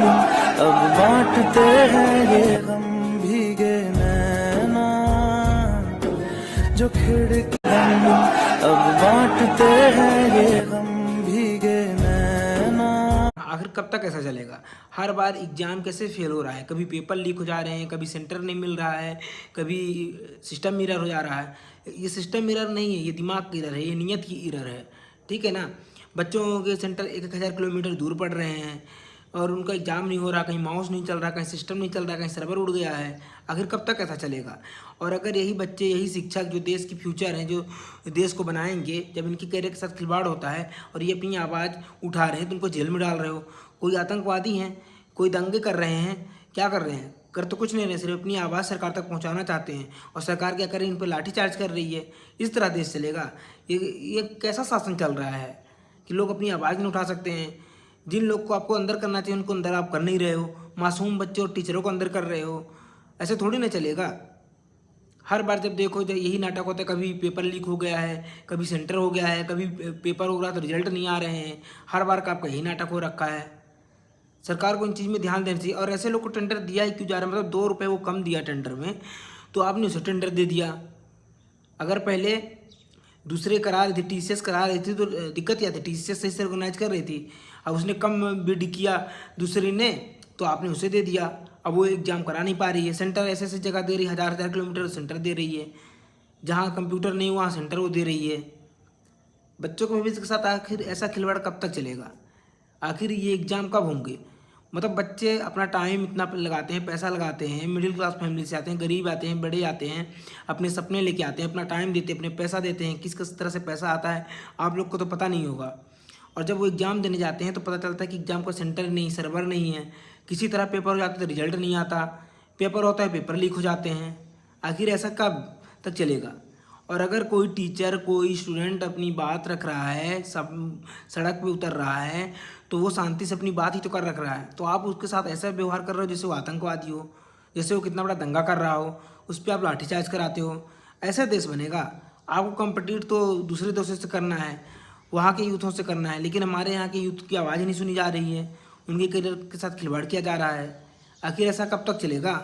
अब बांटते हैं ये गम भीगे नैना जो खिड़की, अब बांटते हैं ये गम भीगे नैना। आखिर कब तक ऐसा चलेगा? हर बार एग्जाम कैसे फेल हो रहा है? कभी पेपर लीक हो जा रहे हैं, कभी सेंटर नहीं मिल रहा है, कभी सिस्टम मिरर हो जा रहा है। ये सिस्टम मिरर नहीं है, ये दिमाग की एरर है, ये नियत की एरर है। ठीक है ना? बच्चों के सेंटर 1,000 किलोमीटर दूर पड़ रहे हैं और उनका एग्जाम नहीं हो रहा, कहीं माउस नहीं चल रहा, कहीं सिस्टम नहीं चल रहा, कहीं सर्वर उड़ गया है। आखिर कब तक ऐसा चलेगा? और अगर यही बच्चे, यही शिक्षक जो देश की फ्यूचर हैं, जो देश को बनाएंगे, जब इनके कैरियर के साथ खिलवाड़ होता है और ये अपनी आवाज़ उठा रहे हैं तो उनको जेल में डाल रहे हो। कोई आतंकवादी हैं, कोई दंगे कर रहे हैं, क्या कर रहे हैं? कर तो कुछ नहीं रहे, सिर्फ अपनी आवाज़ सरकार तक पहुंचाना चाहते हैं और सरकार क्या कर रही है? इन पर लाठीचार्ज कर रही है। इस तरह देश चलेगा? ये कैसा शासन चल रहा है कि लोग अपनी आवाज़ नहीं उठा सकते हैं? जिन लोग को आपको अंदर करना चाहिए उनको अंदर आप कर नहीं रहे हो, मासूम बच्चे और टीचरों को अंदर कर रहे हो। ऐसे थोड़ी ना चलेगा। हर बार जब देखो जब यही नाटक होता है, कभी पेपर लीक हो गया है, कभी सेंटर हो गया है, कभी पेपर हो रहा तो रिजल्ट नहीं आ रहे हैं। हर बार का आपका यही नाटक हो रखा है। सरकार को इन चीज़ में ध्यान देना चाहिए। और ऐसे लोग को टेंडर दिया ही क्यों जा रहा है? मतलब 2 रुपये वो कम दिया टेंडर में तो आपने उसे टेंडर दे दिया। अगर पहले दूसरे करा रही थी, टीसीएस करा रही थी तो दिक्कत क्या थी? टीसीएस सही से ऑर्गेनाइज कर रही थी। अब उसने कम बिड किया दूसरे ने तो आपने उसे दे दिया। अब वो एग्जाम करा नहीं पा रही है। सेंटर ऐसे ऐसे जगह दे रही है, 1,000 किलोमीटर सेंटर दे रही है। जहाँ कंप्यूटर नहीं वहाँ सेंटर वो दे रही है। बच्चों के भविष्य के साथ आखिर ऐसा खिलवाड़ कब तक चलेगा? आखिर ये एग्ज़ाम कब होंगे? मतलब बच्चे अपना टाइम इतना लगाते हैं, पैसा लगाते हैं, मिडिल क्लास फैमिली से आते हैं, गरीब आते हैं, बड़े आते हैं, अपने सपने लेके आते हैं, अपना टाइम देते हैं, अपने पैसा देते हैं। किस तरह से पैसा आता है आप लोग को तो पता नहीं होगा। और जब वो एग्ज़ाम देने जाते हैं तो पता चलता है कि एग्ज़ाम का सेंटर नहीं, सर्वर नहीं है, किसी तरह पेपर हो जाता है तो रिजल्ट नहीं आता, पेपर होता है पेपर लीक हो जाते हैं। आखिर ऐसा कब तक चलेगा? और अगर कोई टीचर, कोई स्टूडेंट अपनी बात रख रहा है, सब सड़क पे उतर रहा है तो वो शांति से अपनी बात ही तो कर रख रहा है, तो आप उसके साथ ऐसा व्यवहार कर रहे हो जैसे वो आतंकवादी हो, जैसे वो कितना बड़ा दंगा कर रहा हो, उस पर आप लाठीचार्ज कराते हो। ऐसा देश बनेगा? आपको कम्पिटिट तो दूसरे देशों से करना है, वहाँ के यूथों से करना है, लेकिन हमारे यहाँ के यूथ की आवाज़ ही नहीं सुनी जा रही है, उनके करियर के साथ खिलवाड़ किया जा रहा है। आखिर ऐसा कब तक चलेगा?